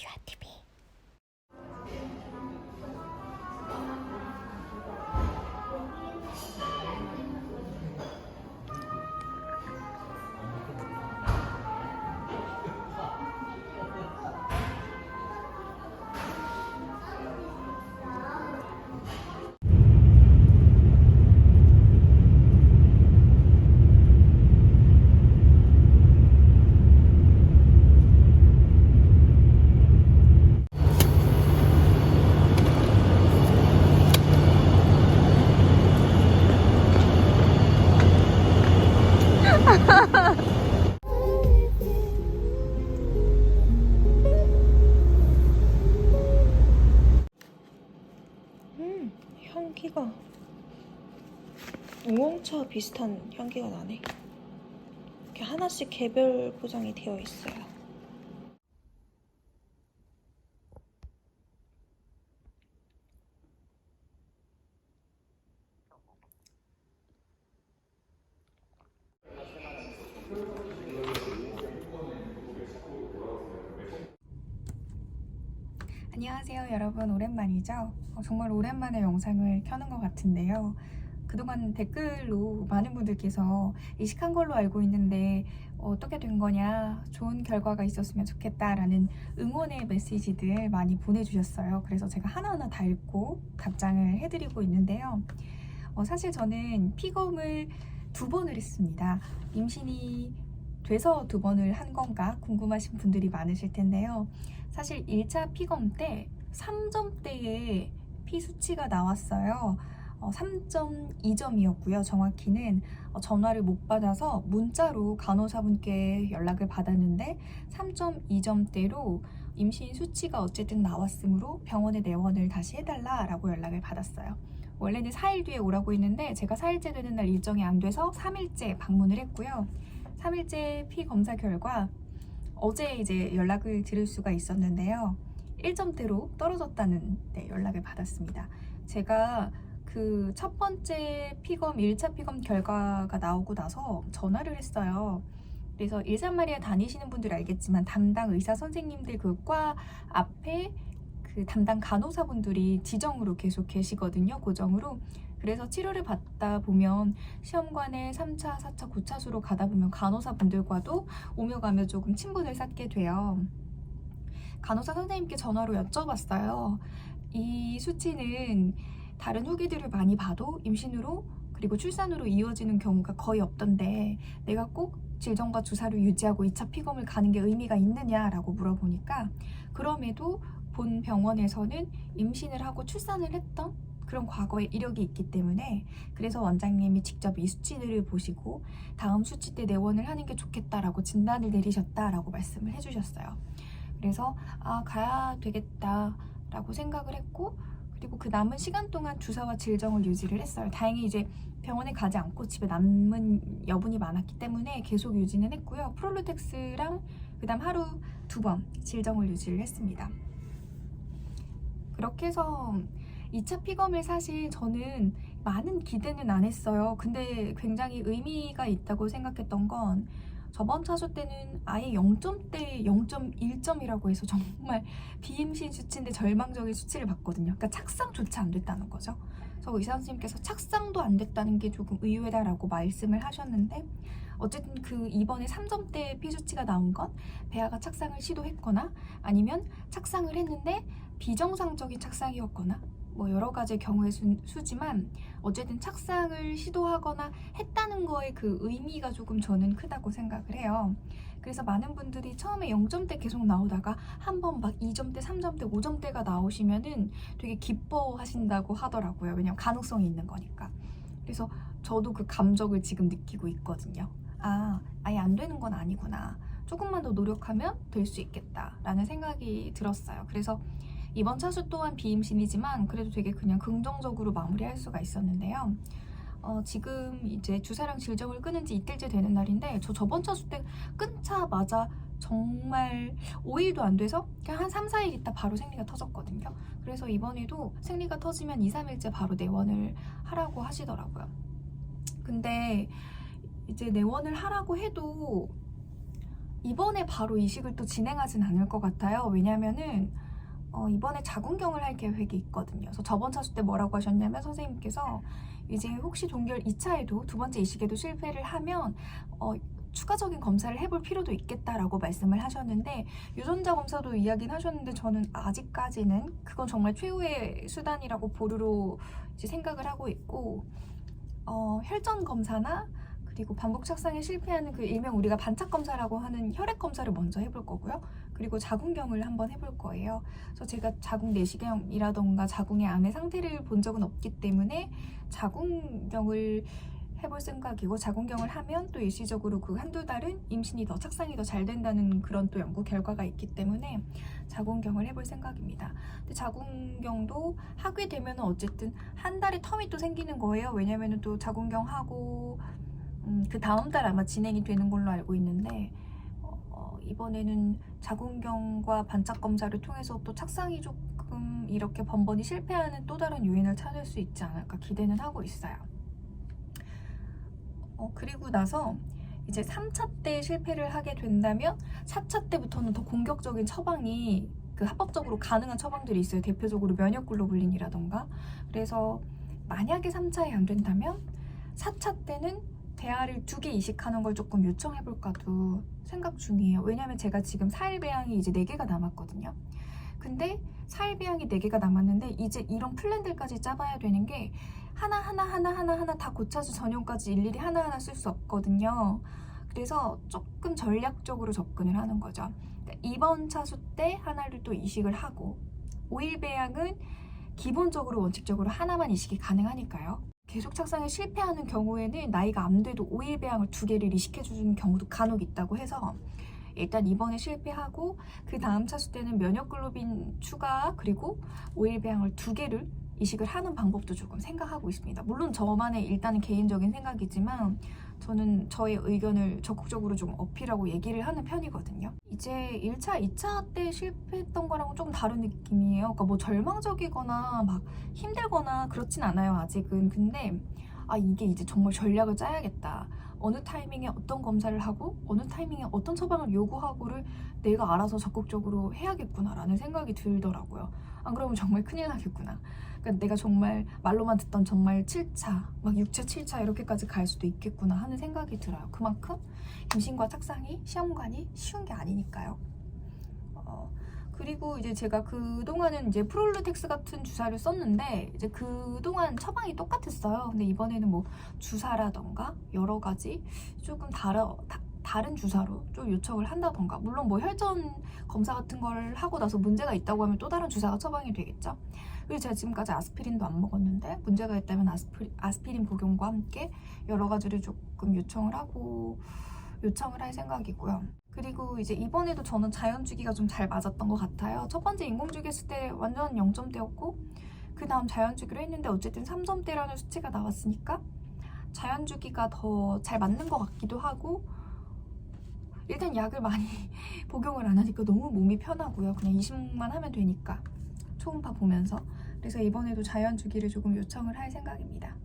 라디오와 TV. 향기가 우엉차 비슷한 향기가 나네. 이렇게 하나씩 개별 포장이 되어 있어요. 안녕하세요 여러분, 오랜만이죠? 정말 오랜만에 영상을 켜는 것 같은데요. 그동안 댓글로 많은 분들께서 이식한 걸로 알고 있는데 어떻게 된 거냐, 좋은 결과가 있었으면 좋겠다라는 응원의 메시지들 많이 보내주셨어요. 그래서 제가 하나하나 다 읽고 답장을 해드리고 있는데요. 사실 저는 픽업을 2번을 했습니다. 임신이 돼서 2번을 한 건가 궁금하신 분들이 많으실 텐데요. 사실 1차 픽업 때 3점대의 피 수치가 나왔어요. 3.2점이었고요. 정확히는 전화를 못 받아서 문자로 간호사분께 연락을 받았는데 3.2점대로 임신 수치가 어쨌든 나왔으므로 병원에 내원을 다시 해달라라고 연락을 받았어요. 원래는 4일 뒤에 오라고 했는데 제가 4일째 되는 날 일정이 안 돼서 3일째 방문을 했고요. 3일째 피 검사 결과 어제 이제 연락을 드릴 수가 있었는데요. 1점대로 떨어졌다는 연락을 받았습니다. 제가 그 첫 번째 피검 1차 피검 결과가 나오고 나서 전화를 했어요. 그래서 일산마리아 다니시는 분들 알겠지만 담당 의사 선생님들 그 과 앞에 그 담당 간호사분들이 지정으로 계속 계시거든요. 고정으로. 그래서 치료를 받다 보면 시험관에 3차, 4차, 9차수로 가다 보면 간호사분들과도 오며 가며 조금 친분을 쌓게 돼요. 간호사 선생님께 전화로 여쭤봤어요. 이 수치는 다른 후기들을 많이 봐도 임신으로 그리고 출산으로 이어지는 경우가 거의 없던데 내가 꼭 질정과 주사를 유지하고 2차 피검을 가는 게 의미가 있느냐라고 물어보니까 그럼에도 본 병원에서는 임신을 하고 출산을 했던 그런 과거의 이력이 있기 때문에 그래서 원장님이 직접 이 수치들을 보시고 다음 수치 때 내원을 하는 게 좋겠다라고 진단을 내리셨다라고 말씀을 해주셨어요. 그래서 가야 되겠다라고 생각을 했고 그리고 그 남은 시간 동안 주사와 질정을 유지를 했어요. 다행히 이제 병원에 가지 않고 집에 남은 여분이 많았기 때문에 계속 유지는 했고요. 프롤루텍스랑 그 다음 하루 2번 질정을 유지를 했습니다. 그렇게 해서 2차 피검을 사실 저는 많은 기대는 안 했어요. 근데 굉장히 의미가 있다고 생각했던 건 저번 차수 때는 아예 0점대 0.1점이라고 해서 정말 비임신 수치인데 절망적인 수치를 봤거든요. 그러니까 착상조차 안 됐다는 거죠. 그래서 의사 선생님께서 착상도 안 됐다는 게 조금 의외다라고 말씀을 하셨는데 어쨌든 그 이번에 3점대 피수치가 나온 건 배아가 착상을 시도했거나 아니면 착상을 했는데 비정상적인 착상이었거나 뭐 여러 가지 경우의 수지만 어쨌든 착상을 시도하거나 했다는 거에 그 의미가 조금 저는 크다고 생각을 해요. 그래서 많은 분들이 처음에 0점대 계속 나오다가 한번 막 2점대, 3점대, 5점대가 나오시면은 되게 기뻐하신다고 하더라고요. 왜냐면 가능성이 있는 거니까. 그래서 저도 그 감정을 지금 느끼고 있거든요. 아예 안 되는 건 아니구나. 조금만 더 노력하면 될 수 있겠다라는 생각이 들었어요. 그래서 이번 차수 또한 비임신이지만 그래도 되게 그냥 긍정적으로 마무리할 수가 있었는데요. 지금 이제 주사랑 질정을 끊은 지 이틀째 되는 날인데 저 저번 차수 때 끊자마자 정말 5일도 안 돼서 그냥 한 3, 4일 있다 바로 생리가 터졌거든요. 그래서 이번에도 생리가 터지면 2, 3일째 바로 내원을 하라고 하시더라고요. 근데 이제 내원을 하라고 해도 이번에 바로 이식을 또 진행하진 않을 것 같아요. 왜냐면은 이번에 자궁경을 할 계획이 있거든요. 그래서 저번 차수 때 뭐라고 하셨냐면 선생님께서 이제 혹시 동결 2차에도 두 번째 이식에도 실패를 하면 추가적인 검사를 해볼 필요도 있겠다라고 말씀을 하셨는데 유전자 검사도 이야기는 하셨는데 저는 아직까지는 그건 정말 최후의 수단이라고 보류로 이제 생각을 하고 있고 혈전 검사나 그리고 반복 착상에 실패하는 그 일명 우리가 반착 검사라고 하는 혈액 검사를 먼저 해볼 거고요. 그리고 자궁경을 한번 해볼 거예요. 그래서 제가 자궁 내시경이라던가 자궁의 안의 상태를 본 적은 없기 때문에 자궁경을 해볼 생각이고 자궁경을 하면 또 일시적으로 그 한두 달은 임신이 더 착상이 더 잘 된다는 그런 또 연구 결과가 있기 때문에 자궁경을 해볼 생각입니다. 근데 자궁경도 하게 되면 어쨌든 한 달의 텀이 또 생기는 거예요. 왜냐면은 또 자궁경하고 그 다음 달 아마 진행이 되는 걸로 알고 있는데 이번에는 자궁경과 반착 검사를 통해서 또 착상이 조금 이렇게 번번이 실패하는 또 다른 요인을 찾을 수 있지 않을까 기대는 하고 있어요. 그리고 나서 이제 3차 때 실패를 하게 된다면 4차 때부터는 더 공격적인 처방이 그 합법적으로 가능한 처방들이 있어요. 대표적으로 면역글로불린이라던가. 그래서 만약에 3차에 안 된다면 4차 때는 배아를 2개 이식하는 걸 조금 요청해볼까도 생각 중이에요. 왜냐면 제가 지금 사일배양이 이제 4개가 남았거든요. 근데 사일배양이 4개가 남았는데 이제 이런 플랜들까지 짜봐야 되는 게 하나 다 고차수 전용까지 일일이 하나하나 쓸 수 없거든요. 그래서 조금 전략적으로 접근을 하는 거죠. 그러니까 이번 차수 때 하나를 또 이식을 하고 5일 배양은 기본적으로 원칙적으로 하나만 이식이 가능하니까요. 계속 착상에 실패하는 경우에는 나이가 안 돼도 5일 배양을 2개를 이식해주는 경우도 간혹 있다고 해서 일단 이번에 실패하고 그 다음 차수 때는 면역글로빈 추가 그리고 5일 배양을 2개를 이식을 하는 방법도 조금 생각하고 있습니다. 물론 저만의 일단은 개인적인 생각이지만 저는 저의 의견을 적극적으로 좀 어필하고 얘기를 하는 편이거든요. 이제 1차, 2차 때 실패했던 거랑은 조금 다른 느낌이에요. 그러니까 뭐 절망적이거나 막 힘들거나 그렇진 않아요, 아직은. 근데 이게 이제 정말 전략을 짜야겠다. 어느 타이밍에 어떤 검사를 하고 어느 타이밍에 어떤 처방을 요구하고를 내가 알아서 적극적으로 해야겠구나라는 생각이 들더라고요. 안 그러면 정말 큰일 나겠구나. 그러니까 내가 정말 말로만 듣던 정말 7차, 막 6차, 7차 이렇게까지 갈 수도 있겠구나 하는 생각이 들어요. 그만큼 임신과 착상이 시험관이 쉬운 게 아니니까요. 그리고 이제 제가 그동안은 이제 프롤루텍스 같은 주사를 썼는데 이제 그동안 처방이 똑같았어요. 근데 이번에는 뭐 주사라던가 여러 가지 조금 다른 주사로 좀 요청을 한다던가, 물론 뭐 혈전 검사 같은 걸 하고 나서 문제가 있다고 하면 또 다른 주사가 처방이 되겠죠. 그리고 제가 지금까지 아스피린도 안 먹었는데 문제가 있다면 아스피린 복용과 함께 여러 가지를 조금 요청을 할 생각이고요. 그리고 이제 이번에도 저는 자연주기가 좀 잘 맞았던 것 같아요. 첫 번째 인공주기 했을 때 완전 0점대였고 그 다음 자연주기로 했는데 어쨌든 3점대라는 수치가 나왔으니까 자연주기가 더 잘 맞는 것 같기도 하고, 일단 약을 많이 복용을 안 하니까 너무 몸이 편하고요. 그냥 이식만 하면 되니까 초음파 보면서. 그래서 이번에도 자연주기를 조금 요청을 할 생각입니다.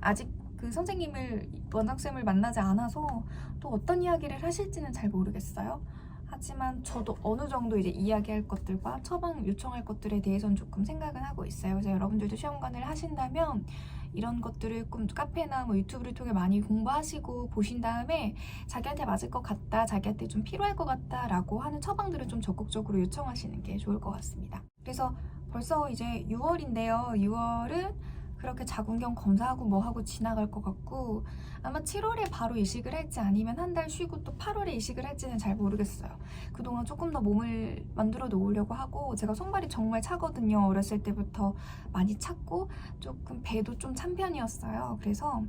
아직 그 선생님을, 원장쌤을 만나지 않아서 또 어떤 이야기를 하실지는 잘 모르겠어요. 하지만 저도 어느 정도 이제 이야기할 것들과 처방 요청할 것들에 대해서는 조금 생각은 하고 있어요. 그래서 여러분들도 시험관을 하신다면 이런 것들을 좀 카페나 뭐 유튜브를 통해 많이 공부하시고 보신 다음에 자기한테 맞을 것 같다, 자기한테 좀 필요할 것 같다 라고 하는 처방들을 좀 적극적으로 요청하시는 게 좋을 것 같습니다. 그래서 벌써 이제 6월인데요. 6월은 그렇게 자궁경 검사하고 뭐하고 지나갈 것 같고, 아마 7월에 바로 이식을 할지 아니면 한 달 쉬고 또 8월에 이식을 할지는 잘 모르겠어요. 그동안 조금 더 몸을 만들어 놓으려고 하고, 제가 손발이 정말 차거든요. 어렸을 때부터 많이 찼고 조금 배도 좀 찬 편이었어요. 그래서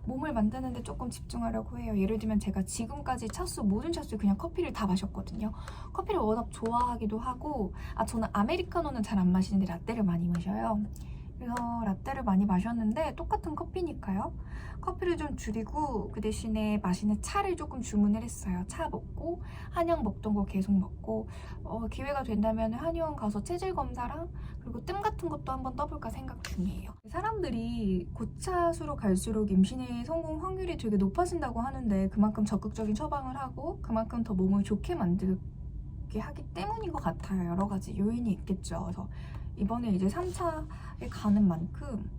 몸을 만드는데 조금 집중하려고 해요. 예를 들면 제가 지금까지 모든 차수 그냥 커피를 다 마셨거든요. 커피를 워낙 좋아하기도 하고, 저는 아메리카노는 잘 안 마시는데 라떼를 많이 마셔요. 그래서 라떼를 많이 마셨는데 똑같은 커피니까요. 커피를 좀 줄이고 그 대신에 마시는 차를 조금 주문을 했어요. 차 먹고 한약 먹던 거 계속 먹고 기회가 된다면 한의원 가서 체질 검사랑 그리고 뜸 같은 것도 한번 떠볼까 생각 중이에요. 사람들이 고차수로 갈수록 임신의 성공 확률이 되게 높아진다고 하는데 그만큼 적극적인 처방을 하고 그만큼 더 몸을 좋게 만들게 하기 때문인 것 같아요. 여러 가지 요인이 있겠죠. 그래서 이번에 이제 3차에 가는 만큼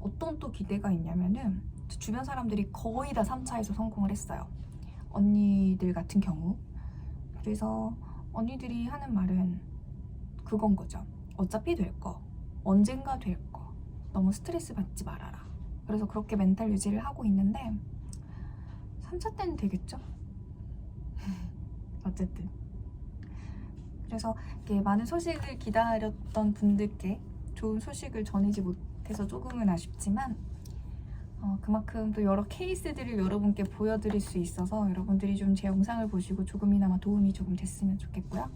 어떤 또 기대가 있냐면은 주변 사람들이 거의 다 3차에서 성공을 했어요. 언니들 같은 경우. 그래서 언니들이 하는 말은 그건 거죠. 어차피 될 거. 언젠가 될 거. 너무 스트레스 받지 말아라. 그래서 그렇게 멘탈 유지를 하고 있는데 3차 때는 되겠죠? 어쨌든. 그래서 이렇게 많은 소식을 기다렸던 분들께 좋은 소식을 전하지 못해서 조금은 아쉽지만 그만큼 또 여러 케이스들을 여러분께 보여드릴 수 있어서 여러분들이 좀 제 영상을 보시고 조금이나마 도움이 조금 됐으면 좋겠고요.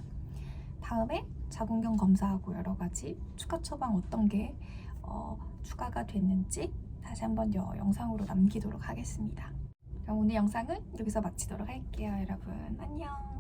다음에 자궁경 검사하고 여러 가지 추가 처방 어떤 게 추가가 됐는지 다시 한번 영상으로 남기도록 하겠습니다. 그럼 오늘 영상은 여기서 마치도록 할게요. 여러분 안녕.